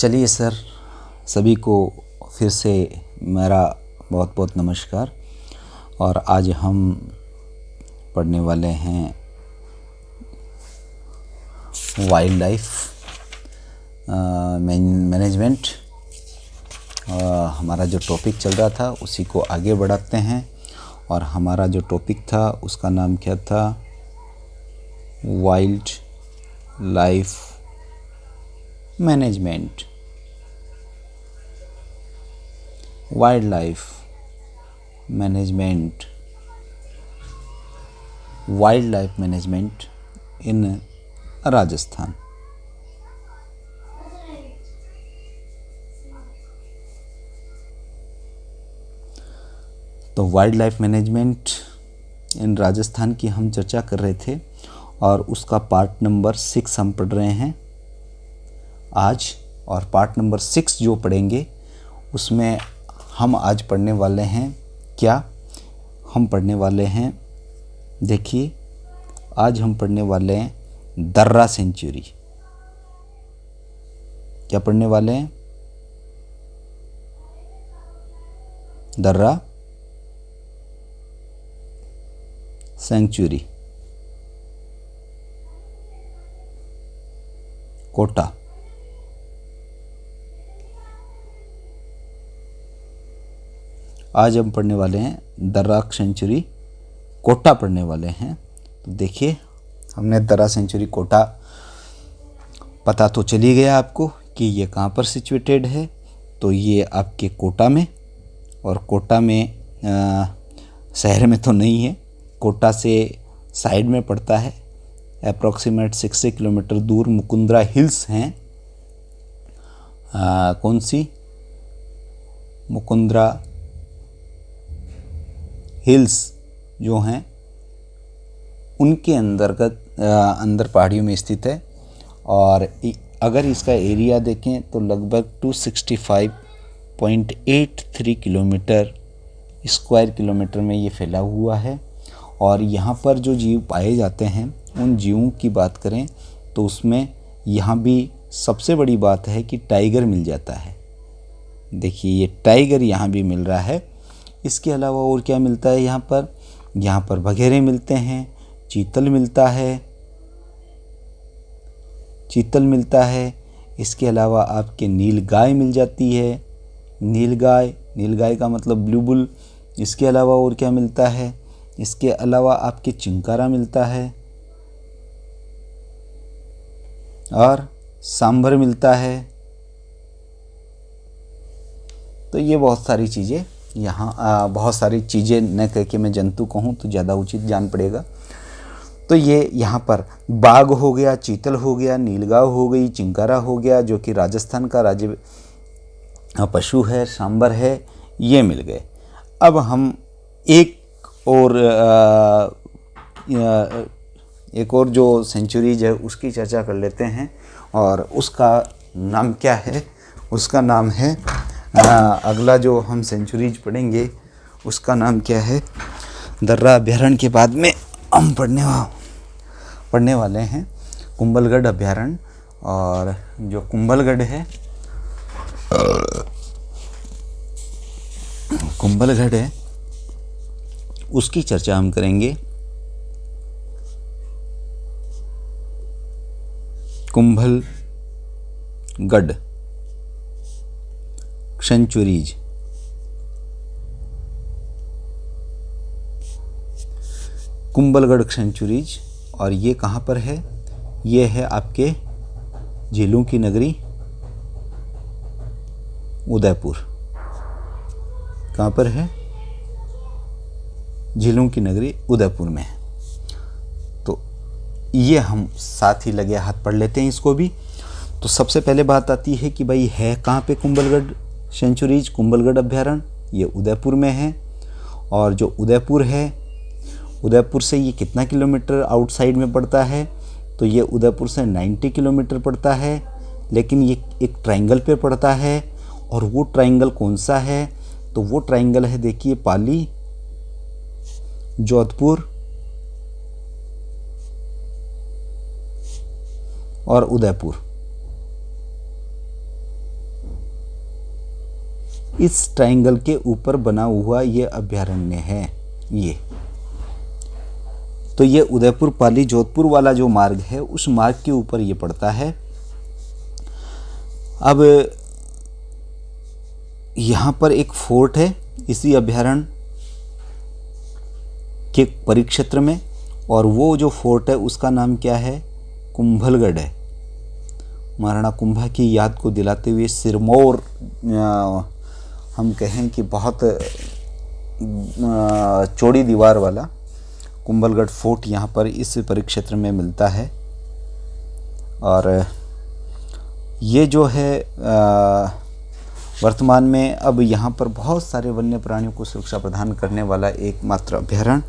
चलिए सर, सभी को फिर से मेरा बहुत बहुत नमस्कार। और आज हम पढ़ने वाले हैं वाइल्ड लाइफ मैनेजमेंट। हमारा जो टॉपिक चल रहा था उसी को आगे बढ़ाते हैं। और हमारा जो टॉपिक था उसका नाम क्या था? Wildlife management. Wildlife management, wildlife management in Rajasthan. तो wildlife management in Rajasthan की हम चर्चा कर रहे थे और उसका पार्ट नंबर 6 हम पढ़ रहे हैं आज। और पार्ट नंबर 6 जो पढ़ेंगे उसमें हम आज पढ़ने वाले हैं क्या? हम पढ़ने वाले हैं, देखिए, आज हम पढ़ने वाले हैं दर्रा सेंचुरी। क्या पढ़ने वाले हैं? दर्रा सेंचुरी, कोटा। आज हम पढ़ने वाले हैं दर्रा सेंचुरी कोटा पढ़ने वाले हैं। तो देखिए, हमने दर्रा सेंचुरी कोटा, पता तो चली गया आपको कि ये कहाँ पर सिचुएटेड है। तो ये आपके कोटा में, और कोटा में शहर में तो नहीं है, कोटा से साइड में पड़ता है। अप्रॉक्सीमेट 60 किलोमीटर दूर मुकुंदरा हिल्स हैं। कौन सी? मुकुंदरा हिल्स जो हैं उनके अंदर पहाड़ियों में स्थित है। और अगर इसका एरिया देखें तो लगभग 265.83 किलोमीटर स्क्वायर किलोमीटर में ये फैला हुआ है। और यहाँ पर जो जीव पाए जाते हैं उन जीवों की बात करें तो उसमें यहाँ भी सबसे बड़ी बात है कि टाइगर मिल जाता है। देखिए, ये टाइगर यहाँ भी मिल रहा है। इसके अलावा और क्या मिलता है यहाँ पर? यहाँ पर बघेरे मिलते हैं, चीतल मिलता है। इसके अलावा आपके नीलगाय मिल जाती है। नीलगाय का मतलब ब्लू बुल। इसके अलावा और क्या मिलता है? इसके अलावा आपके चिंकारा मिलता है और सांभर मिलता है। तो ये बहुत सारी चीज़ें यहाँ, बहुत सारी चीज़ें न कह के मैं जंतु कहूँ तो ज़्यादा उचित जान पड़ेगा। तो ये यहाँ पर बाघ हो गया, चीतल हो गया, नीलगाय हो गई, चिंकारा हो गया जो कि राजस्थान का राज्य पशु है, सांबर है, ये मिल गए। अब हम एक और जो सेंचुरीज है उसकी चर्चा कर लेते हैं। और उसका नाम क्या है? उसका नाम है, अगला जो हम सेंचुरीज पढ़ेंगे उसका नाम क्या है? दर्रा अभ्यारण्य के बाद में हम पढ़ने वाले हैं कुंभलगढ़ अभ्यारण्य। और जो कुंभलगढ़ है उसकी चर्चा हम करेंगे। Kumbhalgarh sanctuaries, Kumbhalgarh sanctuaries. और ये कहाँ पर है? ये है आपके झीलों की नगरी उदयपुर। कहाँ पर है? झीलों की नगरी उदयपुर में है। तो ये हम साथ ही लगे हाथ पढ़ लेते हैं इसको भी। तो सबसे पहले बात आती है कि भाई है कहाँ पे कुंभलगढ़ सेंचुरीज, कुंभलगढ़ अभ्यारण्य? ये उदयपुर में है। और जो उदयपुर है, उदयपुर से ये कितना किलोमीटर आउटसाइड में पड़ता है? तो ये उदयपुर से 90 किलोमीटर पड़ता है। लेकिन ये एक ट्रायंगल पे पड़ता है। और वो ट्रायंगल कौन सा है? तो वो ट्रायंगल है, देखिए, पाली, जोधपुर और उदयपुर। इस ट्रायंगल के ऊपर बना हुआ ये अभ्यारण्य है। ये तो ये उदयपुर पाली जोधपुर वाला जो मार्ग है उस मार्ग के ऊपर ये पड़ता है। अब यहाँ पर एक फोर्ट है इसी अभ्यारण्य के परिक्षेत्र में, और वो जो फोर्ट है उसका नाम क्या है, कुंभलगढ़ है। महाराणा कुंभा की याद को दिलाते हुए सिरमौर हम कहें कि बहुत चौड़ी दीवार वाला कुंभलगढ़ फोर्ट यहाँ पर इस परिक्षेत्र में मिलता है। और ये जो है वर्तमान में अब यहाँ पर बहुत सारे वन्य प्राणियों को सुरक्षा प्रदान करने वाला एकमात्र अभ्यारण्य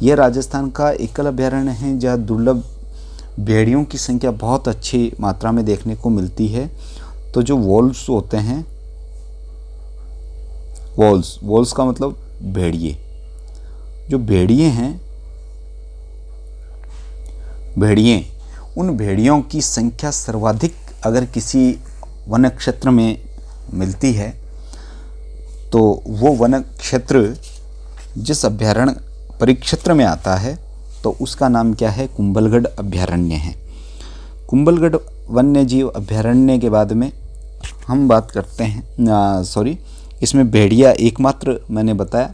यह राजस्थान का एकल अभ्यारण्य है जहाँ दुर्लभ भेड़ियों की संख्या बहुत अच्छी मात्रा में देखने को मिलती है। तो जो वोल्व्स होते हैं, वोल्व्स का मतलब भेड़िए, जो भेड़िए हैं, उन भेड़ियों की संख्या सर्वाधिक अगर किसी वन क्षेत्र में मिलती है तो वो वन क्षेत्र जिस अभ्यारण्य परिक्षेत्र में आता है तो उसका नाम क्या है, कुंभलगढ़ अभ्यारण्य है। कुंभलगढ़ वन्य जीव अभ्यारण्य के बाद में हम बात करते हैं इसमें भेड़िया एकमात्र मैंने बताया।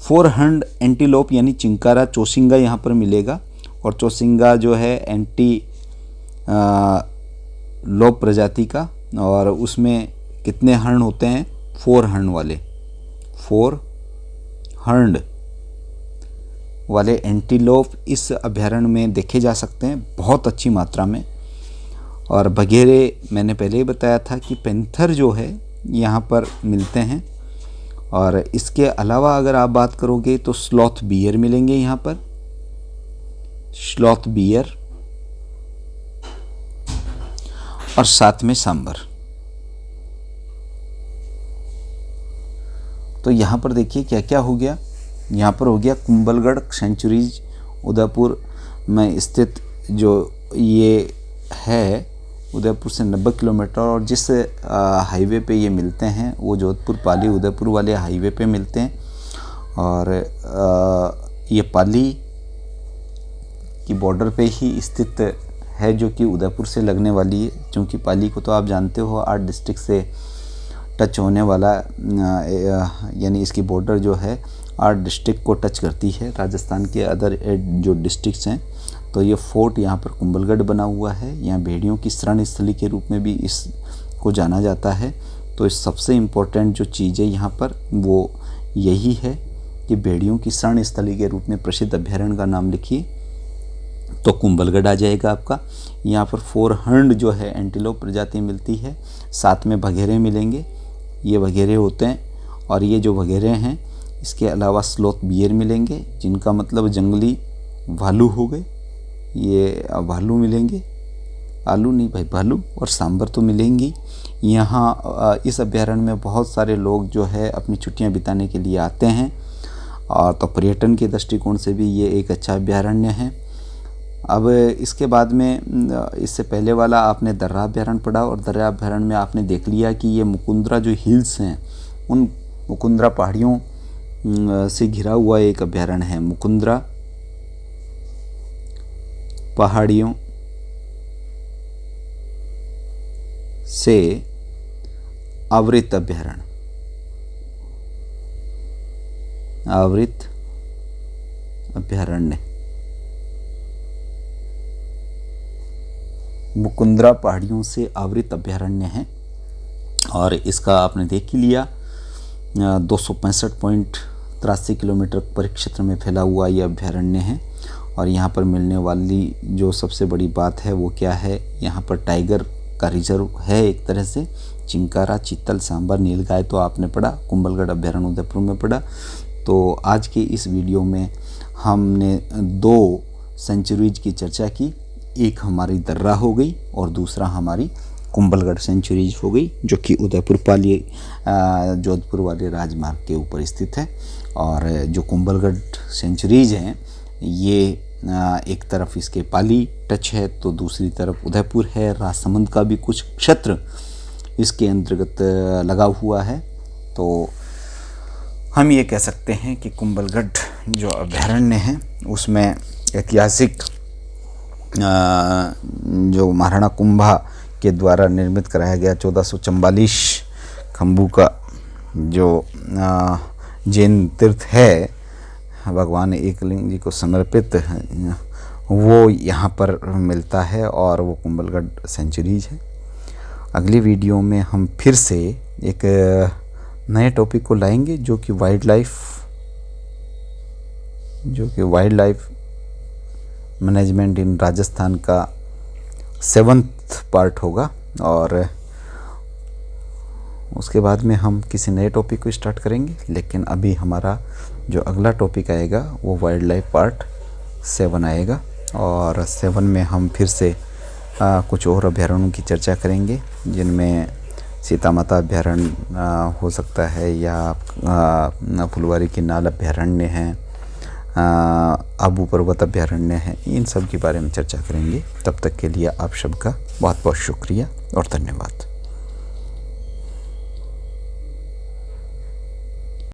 4 हॉर्न्ड एंटीलोप यानी चिंकारा चौसिंगा यहाँ पर मिलेगा, और चौसिंगा जो है लोप प्रजाति का, और उसमें कितने हॉर्न होते हैं, 4 हॉर्न वाले, 4 हॉर्न्ड वाले एंटीलोप इस अभ्यारण्य में देखे जा सकते हैं बहुत अच्छी मात्रा में। और बघेरे मैंने पहले ही बताया था कि पैंथर जो है यहाँ पर मिलते हैं। और इसके अलावा अगर आप बात करोगे तो स्लॉथ बियर मिलेंगे यहाँ पर, स्लॉथ बियर, और साथ में सांबर। तो यहाँ पर देखिए क्या क्या हो गया, यहाँ पर हो गया कुंभलगढ़ सेंचुरीज उदयपुर में स्थित जो ये है उदयपुर से 90 किलोमीटर, और जिस हाईवे पे ये मिलते हैं वो जोधपुर पाली उदयपुर वाले हाईवे पे मिलते हैं। और ये पाली की बॉर्डर पे ही स्थित है जो कि उदयपुर से लगने वाली है, क्योंकि पाली को तो आप जानते हो 8 डिस्ट्रिक्ट से टच होने वाला, यानी इसकी बॉर्डर जो है 8 डिस्ट्रिक्ट को टच करती है, राजस्थान के अदर जो डिस्ट्रिक्ट्स हैं। तो ये फोर्ट यहाँ पर कुंभलगढ़ बना हुआ है, यहाँ भेड़ियों की शरण स्थली के रूप में भी इसको जाना जाता है। तो इस सबसे इम्पोर्टेंट जो चीज़ है यहाँ पर वो यही है कि भेड़ियों की शरण स्थली के रूप में प्रसिद्ध अभ्यारण्य का नाम लिखिए तो कुंभलगढ़ आ जाएगा आपका। यहाँ पर 4 हॉर्न्ड जो है एंटीलोप प्रजाति मिलती है, साथ में बघेरे मिलेंगे, ये बघेरे होते हैं। और ये जो बघेरे हैं इसके अलावा स्लॉथ बियर मिलेंगे, जिनका मतलब जंगली भालू हो गए, ये भालू मिलेंगे, आलू नहीं भाई भालू, और सांबर तो मिलेंगी। यहाँ इस अभ्यारण्य में बहुत सारे लोग जो है अपनी छुट्टियाँ बिताने के लिए आते हैं, और तो पर्यटन के दृष्टिकोण से भी ये एक अच्छा अभ्यारण्य है। अब इसके बाद में इससे पहले वाला आपने दर्रा अभ्यारण्य पढ़ा, और दर्रा अभ्यारण्य में आपने देख लिया कि ये मुकुंदरा जो हिल्स हैं उन मुकुंदरा पहाड़ियों से घिरा हुआ एक अभ्यारण्य है। मुकुंदरा पहाड़ियों से आवृत अभ्यारण्य, आवृत अभ्यारण्य मुकुंदरा पहाड़ियों से आवृत अभ्यारण्य है। और इसका आपने देख ही लिया 265.83 किलोमीटर परिक्षेत्र में फैला हुआ ये अभ्यारण्य है। और यहाँ पर मिलने वाली जो सबसे बड़ी बात है वो क्या है, यहाँ पर टाइगर का रिजर्व है एक तरह से। चिंकारा, चीतल, सांबर, नीलगाय तो आपने पढ़ा, कुंभलगढ़ अभ्यारण्य उदयपुर में पढ़ा। तो आज के इस वीडियो में हमने 2 सेंचुरीज की चर्चा की, एक हमारी दर्रा हो गई और दूसरा हमारी कुंभलगढ़ सेंचुरीज हो गई, जो कि उदयपुर पाली जोधपुर वाले राजमार्ग के ऊपर स्थित है। और जो कुंभलगढ़ सेंचुरीज हैं ये एक तरफ इसके पाली टच है तो दूसरी तरफ उदयपुर है। राजसमंद का भी कुछ क्षेत्र इसके अंतर्गत लगा हुआ है। तो हम ये कह सकते हैं कि कुंभलगढ़ जो अभयारण्य है उसमें ऐतिहासिक जो महाराणा कुंभा के द्वारा निर्मित कराया गया 1444 खम्बू का जो जैन तीर्थ है, भगवान एकलिंग जी को समर्पित है, वो यहाँ पर मिलता है और वो कुंभलगढ़ सेंचुरीज है। अगली वीडियो में हम फिर से एक नए टॉपिक को लाएंगे जो कि wild life management in Rajasthan का 7th पार्ट होगा, और उसके बाद में हम किसी नए टॉपिक को स्टार्ट करेंगे। लेकिन अभी हमारा जो अगला टॉपिक आएगा वो वाइल्ड लाइफ पार्ट 7 आएगा, और 7 में हम फिर से कुछ और अभयारण्यों की चर्चा करेंगे, जिनमें सीता माता अभयारण्य हो सकता है, या फुलवारी की नाल अभयारण्य है, आबू पर्वत अभयारण्य है। इन सब के बारे में चर्चा करेंगे। तब तक के लिए आप सबका बहुत बहुत शुक्रिया और धन्यवाद।